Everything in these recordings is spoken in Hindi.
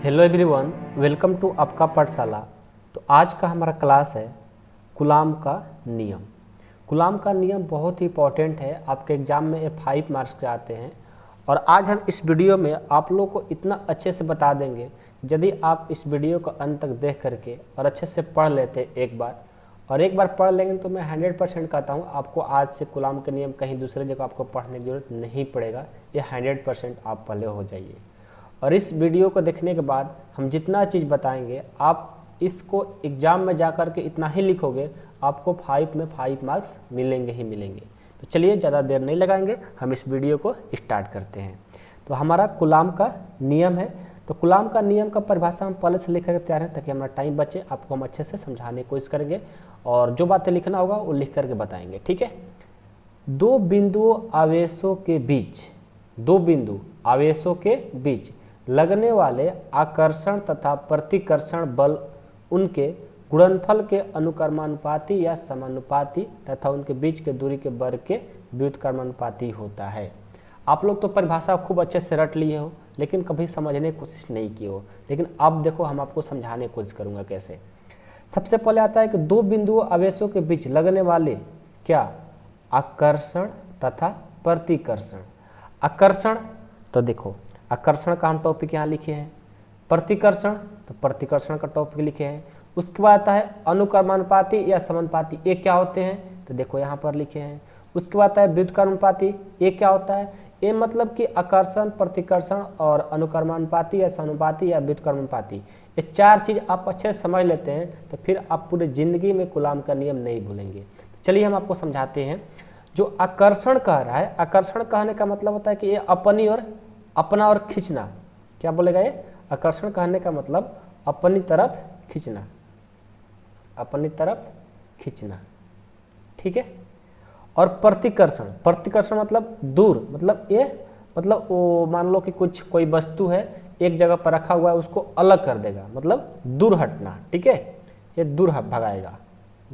हेलो एवरीवन, वेलकम टू आपका पाठशाला। तो आज का हमारा क्लास है कूलॉम का नियम। कूलॉम का नियम बहुत ही इंपॉर्टेंट है, आपके एग्जाम में ये 5 मार्क्स के आते हैं। और आज हम इस वीडियो में आप लोगों को इतना अच्छे से बता देंगे, यदि आप इस वीडियो को अंत तक देख करके और अच्छे से पढ़ लेते एक बार पढ़ लेंगे तो मैं 100% कहता हूँ आपको आज से कूलॉम के नियम कहीं दूसरे जगह आपको पढ़ने की जरूरत नहीं पड़ेगा। ये 100% आप पहले हो जाइए। और इस वीडियो को देखने के बाद हम जितना चीज़ बताएंगे आप इसको एग्ज़ाम में जा कर के इतना ही लिखोगे, आपको 5 में 5 मार्क्स मिलेंगे ही मिलेंगे। तो चलिए ज़्यादा देर नहीं लगाएंगे, हम इस वीडियो को स्टार्ट करते हैं। तो हमारा कूलॉम का नियम है। तो कूलॉम का नियम का परिभाषा हम पहले से लिख कर तैयार हैं ताकि हमारा टाइम बचे। आपको हम अच्छे से समझाने की कोशिश करेंगे और जो बातें लिखना होगा वो लिख करके बताएंगे, ठीक है। दो बिंदु आवेशों के बीच लगने वाले आकर्षण तथा प्रतिकर्षण बल उनके गुणनफल के अनुक्रमानुपाती या समानुपाती तथा उनके बीच के दूरी के वर्ग के व्युत्क्रमानुपाती होता है। आप लोग तो परिभाषा खूब अच्छे से रट लिए हो, लेकिन कभी समझने की कोशिश नहीं की हो। लेकिन अब देखो, हम आपको समझाने की कोशिश करूंगा कैसे। सबसे पहले आता है कि दो बिंदु आवेशों के बीच लगने वाले क्या आकर्षण तथा प्रतिकर्षण। आकर्षण तो देखो, आकर्षण का हम टॉपिक यहाँ लिखे हैं। प्रतिकर्षण तो प्रतिकर्षण का टॉपिक लिखे हैं। उसके बाद आता है अनुक्रमानुपाती या समानुपाती, ये क्या होते हैं तो देखो यहाँ पर लिखे हैं। उसके बाद आता है व्युत्क्रमानुपाती, ये क्या होता है, ये मतलब कि आकर्षण, प्रतिकर्षण और अनुक्रमानुपाती या समानुपाती या व्युत्क्रमानुपाती, ये 4 चीज़ आप अच्छे से समझ लेते हैं तो फिर आप पूरी जिंदगी में कूलॉम का नियम नहीं भूलेंगे। चलिए हम आपको समझाते हैं। जो आकर्षण कह रहा है, आकर्षण कहने का मतलब होता है कि ये अपना और खींचना। क्या बोलेगा ये? आकर्षण कहने का मतलब अपनी तरफ खींचना, ठीक है। और प्रतिकर्षण मतलब दूर, मतलब ये मतलब वो मान लो कि कोई वस्तु है एक जगह पर रखा हुआ है, उसको अलग कर देगा, मतलब दूर हटना, ठीक है। ये दूर भगाएगा,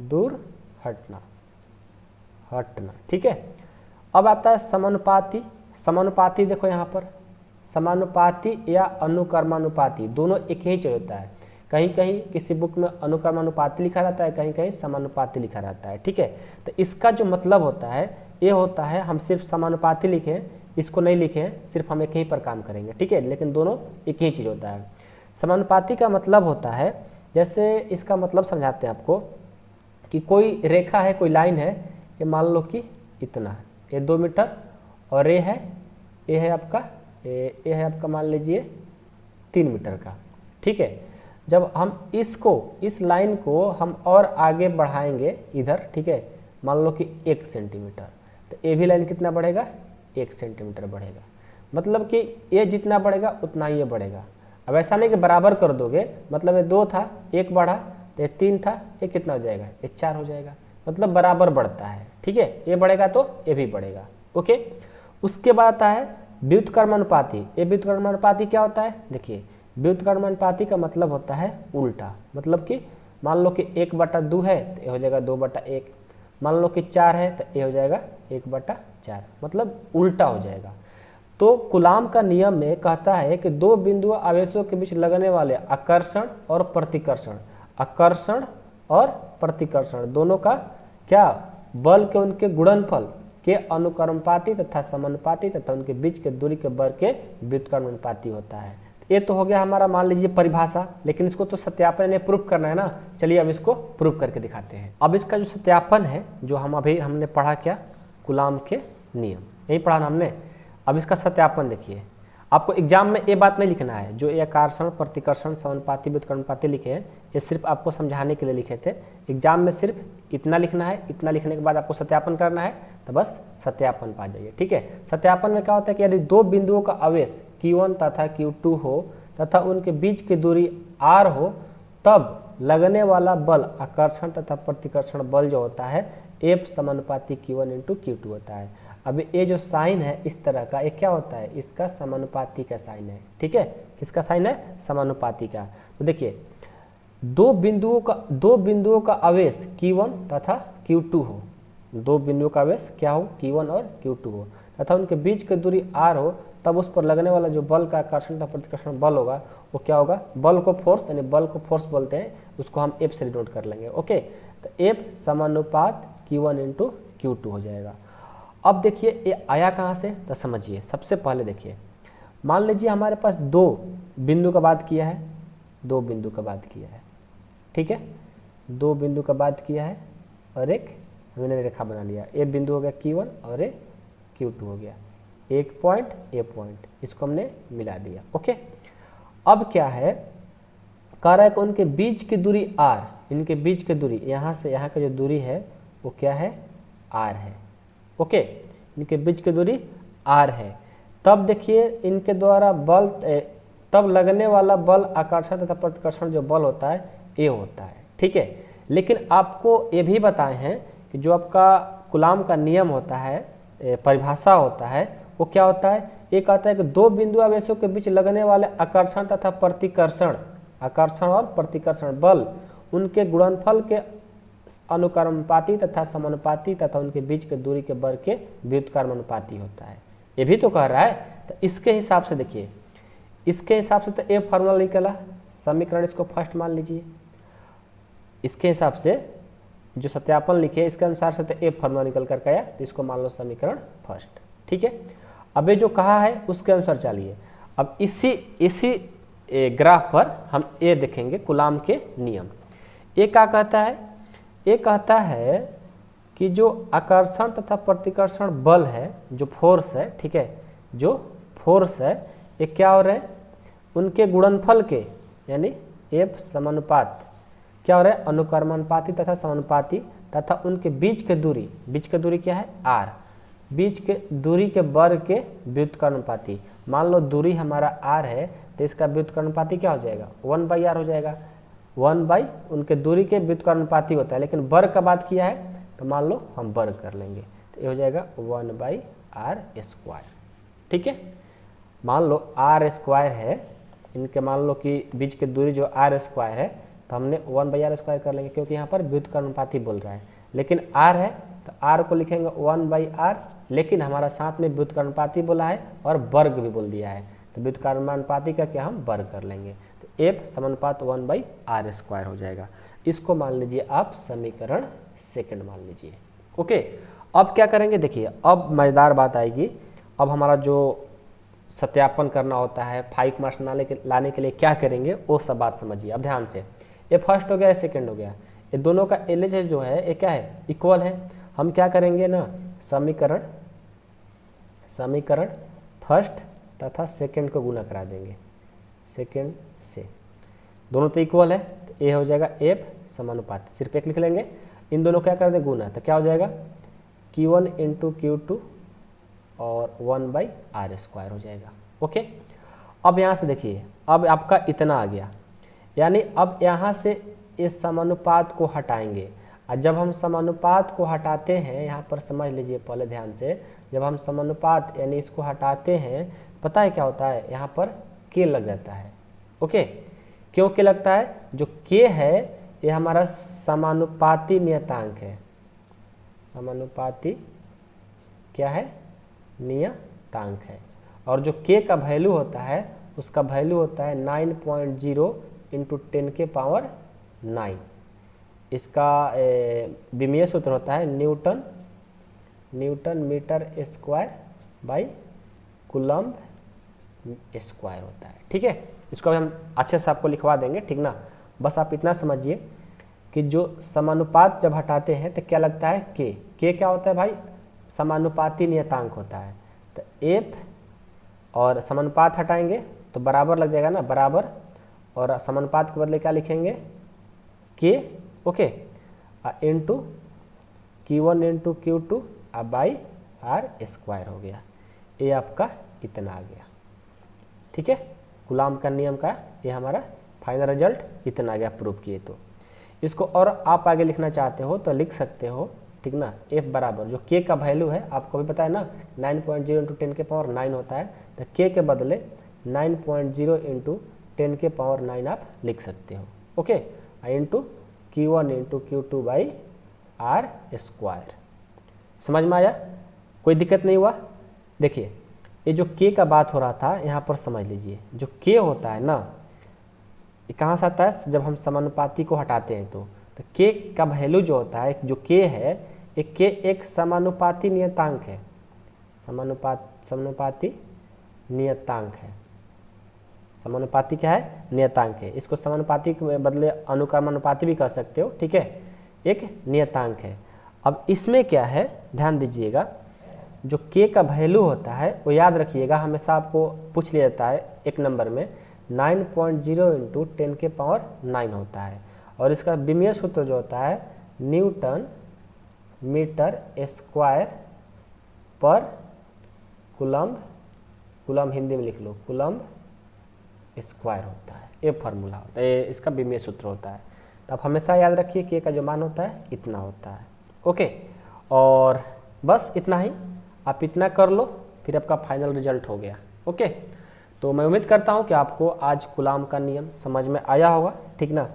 दूर हटना, ठीक है। अब आता है समानुपाती। देखो यहाँ पर समानुपाती या अनुक्रमानुपाती दोनों एक ही चीज होता है। कहीं कहीं किसी बुक में अनुक्रमानुपाती लिखा रहता है, कहीं कहीं समानुपाती लिखा रहता है, ठीक है। तो इसका जो मतलब होता है ये होता है, हम सिर्फ समानुपाती लिखे हैं, इसको नहीं लिखे हैं, सिर्फ हम एक ही पर काम करेंगे, ठीक है। लेकिन दोनों एक ही चीज़ होता है। समानुपाती का मतलब होता है, जैसे इसका मतलब समझाते हैं आपको कि कोई रेखा है, कोई लाइन है, ये मान लो कि इतना, ये 2 मीटर और ये है आपका मान लीजिए 3 मीटर का, ठीक है। जब हम इस लाइन को हम और आगे बढ़ाएंगे इधर, ठीक है, मान लो कि 1 सेंटीमीटर, तो ये भी लाइन कितना बढ़ेगा, 1 सेंटीमीटर बढ़ेगा। मतलब कि ये जितना बढ़ेगा उतना ही ये बढ़ेगा। अब ऐसा नहीं कि बराबर कर दोगे, मतलब ये 2 था, 1 बढ़ा, तो ये 3 था, ये कितना हो जाएगा, ये 4 हो जाएगा। मतलब बराबर बढ़ता है, ठीक है। ये बढ़ेगा तो ये भी बढ़ेगा, ओके। उसके बाद आता है व्युत्क्रमानुपाती। ये व्युत्क्रमानुपाती क्या होता है, देखिए व्युत्क्रमानुपाती का मतलब होता है उल्टा। मतलब कि मान लो कि 1/2 है तो ये हो जाएगा 2/1, मान लो कि 4 है तो ये हो जाएगा 1/4, मतलब उल्टा हो जाएगा। तो कूलॉम का नियम में कहता है कि दो बिंदु आवेशों के बीच लगने वाले आकर्षण और प्रतिकर्षण दोनों का क्या बल के उनके गुणनफल के अनुक्रमानुपाती तथा समानुपाती तथा उनके बीच के दूरी के वर्ग के व्युत्क्रमानुपाती होता है। ये तो हो गया हमारा मान लीजिए परिभाषा, लेकिन इसको तो सत्यापन ने प्रूफ करना है ना। चलिए अब इसको प्रूफ करके दिखाते हैं। अब इसका जो सत्यापन है, जो हमने पढ़ा क्या, कूलॉम के नियम, यही पढ़ा ना हमने। अब इसका सत्यापन देखिए, आपको एग्जाम में ये बात नहीं लिखना है, जो ये आकर्षण, प्रतिकर्षण, समानुपाती, व्युत्क्रमानुपाती लिखे हैं, ये सिर्फ आपको समझाने के लिए लिखे थे। एग्जाम में सिर्फ इतना लिखना है, इतना लिखने के बाद आपको सत्यापन करना है, तो बस सत्यापन पा जाइए, ठीक है। सत्यापन में क्या होता है कि यदि 2 बिंदुओं का आवेश Q1 तथा Q2 हो तथा उनके बीच की दूरी R हो, तब लगने वाला बल आकर्षण तथा प्रतिकर्षण बल जो होता है F समानुपाती Q1 × Q2 होता है। अब ये जो साइन है इस तरह का, ये क्या होता है, इसका समानुपाती का साइन है, ठीक है। किसका साइन है, समानुपाती का। तो देखिए दो बिंदुओं का आवेश Q1 तथा Q2 हो, 2 बिंदुओं का आवेश क्या हो, Q1 और Q2 हो, तथा उनके बीच की दूरी R हो, तब उस पर लगने वाला जो बल का आकर्षण तथा प्रतिकर्षण बल होगा वो क्या होगा, बल को फोर्स, यानी बल को फोर्स बोलते हैं, उसको हम F से डिनोट कर लेंगे। ओके, तो F समानुपात Q1 इंटू Q2 हो जाएगा। अब देखिए ये आया कहाँ से, तो समझिए। सबसे पहले देखिए, मान लीजिए हमारे पास दो बिंदु का बात किया है, दो बिंदु का बात किया है, ठीक है, दो बिंदु का बात किया है और एक हमने रेखा बना लिया। ए बिंदु हो गया Q1 और ए Q2 हो गया, एक पॉइंट ए पॉइंट, इसको हमने मिला दिया। ओके, अब क्या है, कह रहा है कि उनके बीच की दूरी r, इनके बीच की दूरी यहाँ से यहाँ की जो दूरी है वो क्या है, r है। ओके, इनके बीच की दूरी r है। तब देखिए इनके द्वारा बल, तब लगने वाला बल आकर्षण तथा प्रतिकर्षण जो बल होता है ये होता है, ठीक है। लेकिन आपको ये भी बताए हैं कि जो आपका कूलाम का नियम होता है, परिभाषा होता है, वो क्या होता है, ये कहता है कि दो बिंदु आवेशों के बीच लगने वाले आकर्षण तथा प्रतिकर्षण, आकर्षण और प्रतिकर्षण बल उनके गुणनफल के अनुक्रमानुपाती तथा समानुपाती तथा उनके बीच के दूरी के वर्ग के व्युत्क्रमानुपाती होता है। ये भी तो कह रहा है। तो इसके हिसाब से देखिए, इसके हिसाब से तो ए फार्मूला निकला, समीकरण इसको फर्स्ट मान लीजिए। इसके हिसाब से जो सत्यापन लिखे इसके अनुसार से तो ए फार्मूला निकल कर आया, तो इसको मान लो समीकरण फर्स्ट, ठीक है। अब ये जो कहा है उसके अनुसार चलिए। अब इसी ग्राफ पर हम ये देखेंगे कूलाम के नियम। ये क्या कहता है, ये कहता है कि जो आकर्षण तथा प्रतिकर्षण बल है, जो फोर्स है, ठीक है, जो फोर्स है, ये क्या हो रहे हैं, उनके गुणनफल के, यानी F समानुपात क्या हो रहा है, अनुक्रमानुपाती तथा समानुपाती तथा उनके बीच के दूरी, बीच के दूरी क्या है, r, बीच के दूरी के वर्ग के व्युत्क्रमानुपाती। मान लो दूरी हमारा r है तो इसका व्युत्क्रमानुपाती क्या हो जाएगा, 1/r हो जाएगा। 1 उनके दूरी के व्युत्क्रमानुपाती होता है, लेकिन वर्ग का बात किया है तो मान लो हम वर्ग कर लेंगे, तो ये हो जाएगा 1/r², ठीक है। मान लो r² है, इनके मान लो कि बीच की दूरी जो r² है, तो हमने 1/r² कर लेंगे, क्योंकि यहाँ पर व्युत्क्रमानुपाती बोल रहा है। लेकिन r है तो r को लिखेंगे 1/r, लेकिन हमारा साथ में व्युत्क्रमानुपाती बोला है और वर्ग भी बोल दिया है, तो व्युत्क्रमानुपाती का क्या हम वर्ग कर लेंगे, तो F समानुपात 1/r² हो जाएगा। इसको मान लीजिए आप समीकरण सेकंड मान लीजिए। ओके, अब क्या करेंगे, देखिए अब मजेदार बात आएगी। अब हमारा जो सत्यापन करना होता है 5 मार्क्स लाने के लिए क्या करेंगे, वो सब बात समझिए अब ध्यान से। ये फर्स्ट हो गया, ये सेकंड हो गया, ये दोनों का LHS जो है ये क्या है, इक्वल है। हम क्या करेंगे ना, समीकरण फर्स्ट तथा सेकंड को गुना करा देंगे सेकंड से, दोनों तो इक्वल है, तो ये हो जाएगा F समानुपाती, सिर्फ एक लिख लेंगे, इन दोनों क्या कर दें गुना, तो क्या हो जाएगा Q1 इंटू Q2 और 1/r² हो जाएगा। ओके, अब यहाँ से देखिए, अब आपका इतना आ गया, यानी अब यहाँ से इस समानुपात को हटाएंगे, और जब हम समानुपात को हटाते हैं, यहाँ पर समझ लीजिए पहले ध्यान से, जब हम समानुपात यानी इसको हटाते हैं, पता है क्या होता है, यहाँ पर k लग जाता है। ओके, क्यों k लगता है, जो k है ये हमारा समानुपाती नियतांक है, समानुपाती क्या है, नियतांक है, और जो k का वैल्यू होता है उसका वैल्यू होता है 9.0 इंटू 10 के पावर 9। इसका विमीय सूत्र होता है newton metre square by coulomb square होता है, ठीक है। इसको हम अच्छे से आपको लिखवा देंगे, ठीक ना। बस आप इतना समझिए कि जो समानुपात जब हटाते हैं तो क्या लगता है, k क्या होता है भाई, समानुपाती नियतांक होता है। तो F और समानुपात हटाएंगे तो बराबर लग जाएगा ना, बराबर, और समानुपात के बदले क्या लिखेंगे, k, okay, into Q1 into Q2 by r² हो गया। ये आपका इतना आ गया, ठीक है। कूलाम का नियम का ये हमारा फाइनल रिजल्ट इतना आ गया प्रूव किए। तो इसको और आप आगे लिखना चाहते हो तो लिख सकते हो, ठीक ना। F बराबर जो k का वैल्यू है आपको भी पता है ना, 9.0 इंटू 10 के पावर 9 होता है, तो k के बदले 9.0 इंटू 10 के पावर 9 आप लिख सकते हो। Okay, into Q1 into Q2 by r²। समझ में आया, कोई दिक्कत नहीं हुआ। देखिए ये जो के का बात हो रहा था यहाँ पर समझ लीजिए, जो के होता है ना, ये कहाँ से आता है, जब हम समानुपाती को हटाते हैं तो के का वैल्यू जो होता है, जो के है, एक के एक समानुपाती नियतांक है, समानुपाती नियतांक है। समानुपाती क्या है, नियतांक है। इसको समानुपाती के बदले अनुक्रमानुपाती भी कह सकते हो, ठीक है, एक नियतांक है। अब इसमें क्या है, ध्यान दीजिएगा, जो के का वैल्यू होता है वो याद रखिएगा, हमेशा आपको पूछ लिया जाता है एक नंबर में, 9.0 इंटू 10 के पावर 9 होता है। और इसका विमीय सूत्र जो होता है न्यूटन मीटर स्क्वायर पर कूलम्ब, कूलम्ब हिंदी में लिख लो, कूलम्ब स्क्वायर होता है, ये फार्मूला होता है, इसका विमीय सूत्र होता है। तो आप हमेशा याद रखिए के का जो मान होता है इतना होता है। ओके, और बस इतना ही, आप इतना कर लो, फिर आपका फाइनल रिजल्ट हो गया। ओके, तो मैं उम्मीद करता हूँ कि आपको आज कूलाम का नियम समझ में आया होगा, ठीक ना।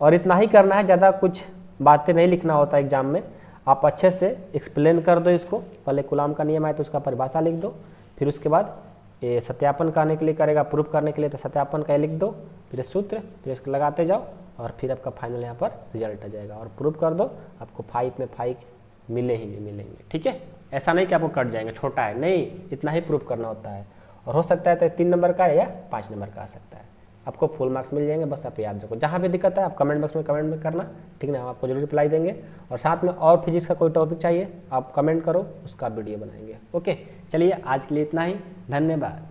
और इतना ही करना है, ज़्यादा कुछ बातें नहीं लिखना होता एग्जाम में, आप अच्छे से एक्सप्लेन कर दो इसको। पहले कूलाम का नियम आए तो उसका परिभाषा लिख दो, फिर उसके बाद ये सत्यापन करने के लिए करेगा, प्रूफ करने के लिए तो सत्यापन का लिख दो, फिर सूत्र, फिर इसको लगाते जाओ, और फिर आपका फाइनल यहाँ पर रिजल्ट आ जाएगा। और प्रूफ कर दो, आपको 5 में 5 मिलेंगे, ठीक है। ऐसा नहीं कि आपको कट जाएंगे, छोटा है नहीं, इतना ही प्रूफ करना होता है। और हो सकता है तो 3 नंबर का या 5 नंबर का आ सकता है, आपको फुल मार्क्स मिल जाएंगे। बस आप याद रखो, जहाँ भी दिक्कत है आप कमेंट बॉक्स में कमेंट में करना, ठीक ना, हम आपको जरूर रिप्लाई देंगे। और साथ में और फिजिक्स का कोई टॉपिक चाहिए आप कमेंट करो, उसका वीडियो बनाएंगे। ओके, चलिए आज के लिए इतना ही, धन्यवाद।